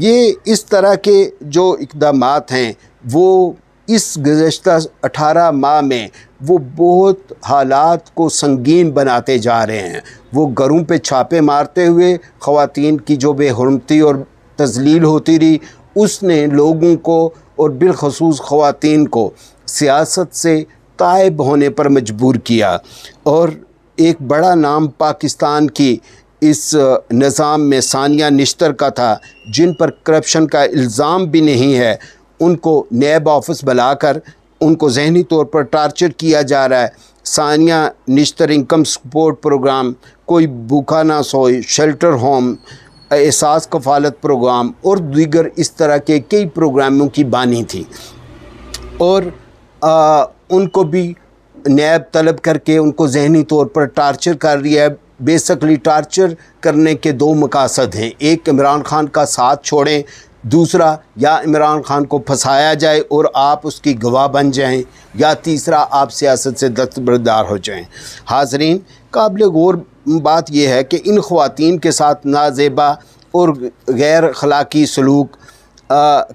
یہ اس طرح کے جو اقدامات ہیں وہ اس گزشتہ 18 ماہ میں وہ بہت حالات کو سنگین بناتے جا رہے ہیں۔ وہ گھروں پہ چھاپے مارتے ہوئے خواتین کی جو بے حرمتی اور تذلیل ہوتی رہی، اس نے لوگوں کو اور بالخصوص خواتین کو سیاست سے تائب ہونے پر مجبور کیا، اور ایک بڑا نام پاکستان کی اس نظام میں ثانیہ نشتر کا تھا، جن پر کرپشن کا الزام بھی نہیں ہے۔ ان کو نیب آفس بلا کر ان کو ذہنی طور پر ٹارچر کیا جا رہا ہے۔ ثانیہ نشتر انکم سپورٹ پروگرام، کوئی بھوکا نہ سوئے، شیلٹر ہوم، احساس کفالت پروگرام اور دیگر اس طرح کے کئی پروگراموں کی بانی تھی، اور ان کو بھی نیب طلب کر کے ان کو ذہنی طور پر ٹارچر کر رہی ہے۔ بیسکلی ٹارچر کرنے کے دو مقاصد ہیں، ایک عمران خان کا ساتھ چھوڑیں، دوسرا یا عمران خان کو پھنسایا جائے اور آپ اس کی گواہ بن جائیں، یا تیسرا آپ سیاست سے دستبردار ہو جائیں۔ حاضرین، قابل غور بات یہ ہے کہ ان خواتین کے ساتھ نازیبا اور غیر اخلاقی سلوک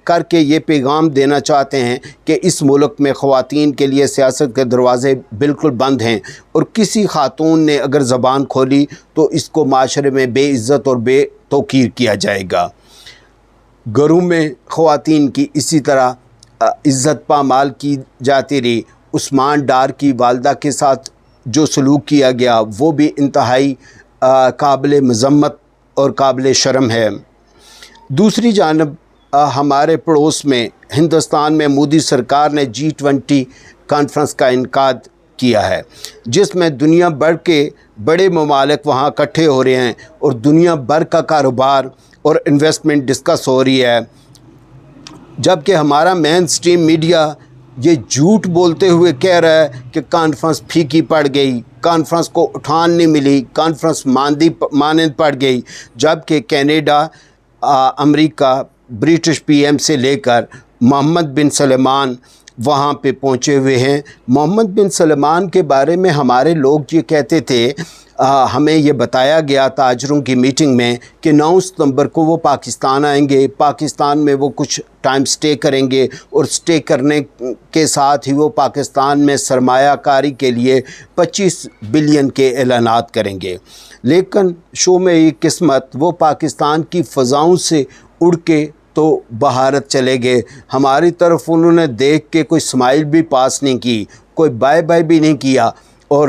کر کے یہ پیغام دینا چاہتے ہیں کہ اس ملک میں خواتین کے لیے سیاست کے دروازے بالکل بند ہیں، اور کسی خاتون نے اگر زبان کھولی تو اس کو معاشرے میں بے عزت اور بے توقیر کیا جائے گا۔ گھروں میں خواتین کی اسی طرح عزت پامال کی جاتی رہی۔ عثمان ڈار کی والدہ کے ساتھ جو سلوک کیا گیا وہ بھی انتہائی قابل مذمت اور قابل شرم ہے۔ دوسری جانب ہمارے پڑوس میں ہندوستان میں مودی سرکار نے G20 کانفرنس کا انعقاد کیا ہے، جس میں دنیا بھر کے بڑے ممالک وہاں اکٹھے ہو رہے ہیں اور دنیا بھر کا کاروبار اور انویسٹمنٹ ڈسکس ہو رہی ہے، جبکہ ہمارا مین سٹریم میڈیا یہ جھوٹ بولتے ہوئے کہہ رہا ہے کہ کانفرنس پھیکی پڑ گئی، کانفرنس کو اٹھان نہیں ملی، کانفرنس مانند پڑ گئی، جبکہ کینیڈا، امریکہ، برٹش پی ایم سے لے کر محمد بن سلمان وہاں پہ پہنچے ہوئے ہیں۔ محمد بن سلمان کے بارے میں ہمارے لوگ یہ کہتے تھے، ہمیں یہ بتایا گیا تاجروں کی میٹنگ میں کہ 9 ستمبر کو وہ پاکستان آئیں گے، پاکستان میں وہ کچھ ٹائم سٹے کریں گے، اور سٹے کرنے کے ساتھ ہی وہ پاکستان میں سرمایہ کاری کے لیے 25 بلین کے اعلانات کریں گے۔ لیکن شو میں یہ قسمت، وہ پاکستان کی فضاؤں سے اڑ کے تو بھارت چلے گئے۔ ہماری طرف انہوں نے دیکھ کے کوئی سمائل بھی پاس نہیں کی، کوئی بائے بائے بھی نہیں کیا، اور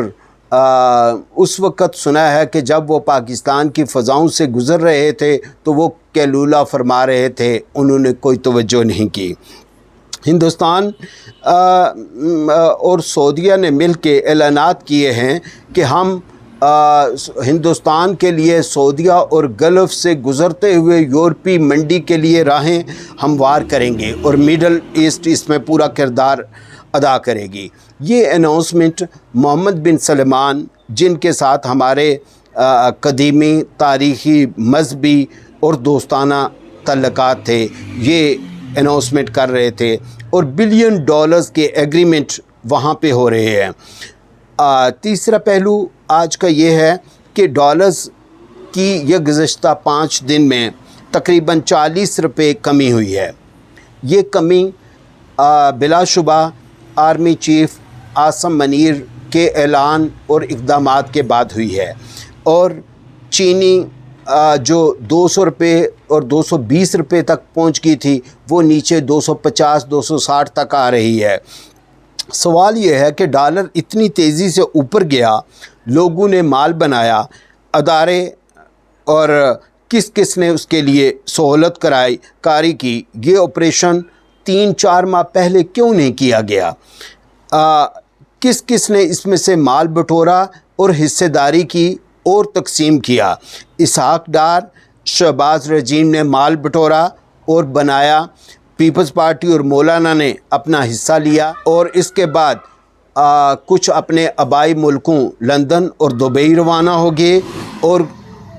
اس وقت سنا ہے کہ جب وہ پاکستان کی فضاؤں سے گزر رہے تھے تو وہ کیلولہ فرما رہے تھے، انہوں نے کوئی توجہ نہیں کی۔ ہندوستان اور سعودیہ نے مل کے اعلانات کیے ہیں کہ ہم ہندوستان کے لیے سعودیہ اور گلف سے گزرتے ہوئے یورپی منڈی کے لیے راہیں ہموار کریں گے، اور میڈل ایسٹ اس میں پورا کردار ادا کرے گی۔ یہ اناؤنسمنٹ محمد بن سلمان، جن کے ساتھ ہمارے قدیمی تاریخی مذہبی اور دوستانہ تعلقات تھے، یہ اناؤنسمنٹ کر رہے تھے، اور بلین ڈالرز کے ایگریمنٹ وہاں پہ ہو رہے ہیں۔ تیسرا پہلو آج کا یہ ہے کہ ڈالرز کی یہ گزشتہ 5 دن میں تقریباً 40 روپے کمی ہوئی ہے۔ یہ کمی بلا شبہ آرمی چیف عاصم منیر کے اعلان اور اقدامات کے بعد ہوئی ہے، اور چینی جو 200 روپے اور 220 روپے تک پہنچ گئی تھی، وہ نیچے 250 260 تک آ رہی ہے۔ سوال یہ ہے کہ ڈالر اتنی تیزی سے اوپر گیا، لوگوں نے مال بنایا، ادارے اور کس کس نے اس کے لیے سہولت کاری کی، یہ آپریشن 3-4 ماہ پہلے کیوں نہیں کیا گیا؟ کس کس نے اس میں سے مال بٹورا اور حصے داری کی اور تقسیم کیا؟ اسحاق ڈار، شہباز رجیم نے مال بٹورا اور بنایا، پیپلز پارٹی اور مولانا نے اپنا حصہ لیا، اور اس کے بعد کچھ اپنے آبائی ملکوں لندن اور دبئی روانہ ہو گئے، اور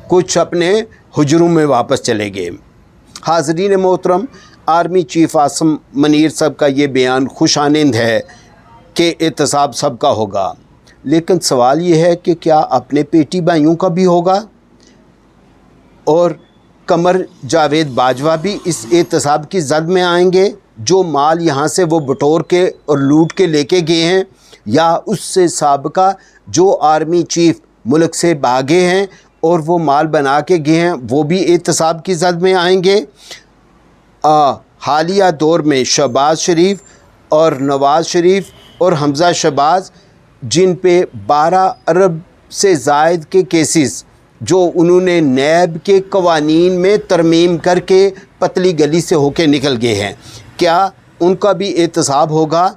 کچھ اپنے حجروں میں واپس چلے گئے۔ حاضرین محترم، آرمی چیف عاصم منیر صاحب کا یہ بیان خوش آنند ہے کہ احتساب سب کا ہوگا، لیکن سوال یہ ہے کہ کیا اپنے پیٹی بھائیوں کا بھی ہوگا؟ اور قمر جاوید باجوہ بھی اس احتساب کی زد میں آئیں گے؟ جو مال یہاں سے وہ بٹور کے اور لوٹ کے لے کے گئے ہیں، یا اس سے سابقہ جو آرمی چیف ملک سے بھاگے ہیں اور وہ مال بنا کے گئے ہیں، وہ بھی احتساب کی زد میں آئیں گے؟ حالیہ دور میں شہباز شریف اور نواز شریف اور حمزہ شہباز، جن پہ 12 ارب سے زائد کے کیسز جو انہوں نے نیب کے قوانین میں ترمیم کر کے پتلی گلی سے ہو کے نکل گئے ہیں، کیا ان کا بھی احتساب ہوگا؟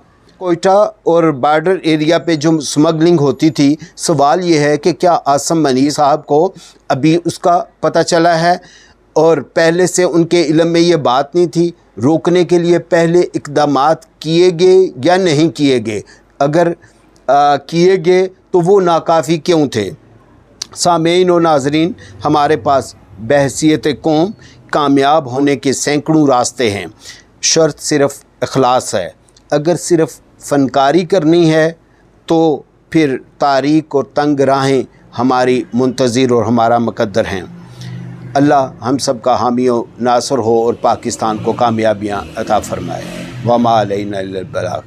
کوئٹہ اور بارڈر ایریا پہ جو سمگلنگ ہوتی تھی، سوال یہ ہے کہ کیا عاصم منی صاحب کو ابھی اس کا پتہ چلا ہے؟ اور پہلے سے ان کے علم میں یہ بات نہیں تھی؟ روکنے کے لیے پہلے اقدامات کیے گئے یا نہیں کیے گئے؟ اگر کیے گئے تو وہ ناکافی کیوں تھے؟ سامعین و ناظرین، ہمارے پاس بحیثیت قوم کامیاب ہونے کے سینکڑوں راستے ہیں، شرط صرف اخلاص ہے۔ اگر صرف فنکاری کرنی ہے تو پھر تاریک اور تنگ راہیں ہماری منتظر اور ہمارا مقدر ہیں۔ اللہ ہم سب کا حامی و ناصر ہو اور پاکستان کو کامیابیاں عطا فرمائے۔ وما علینا الا البلاغ۔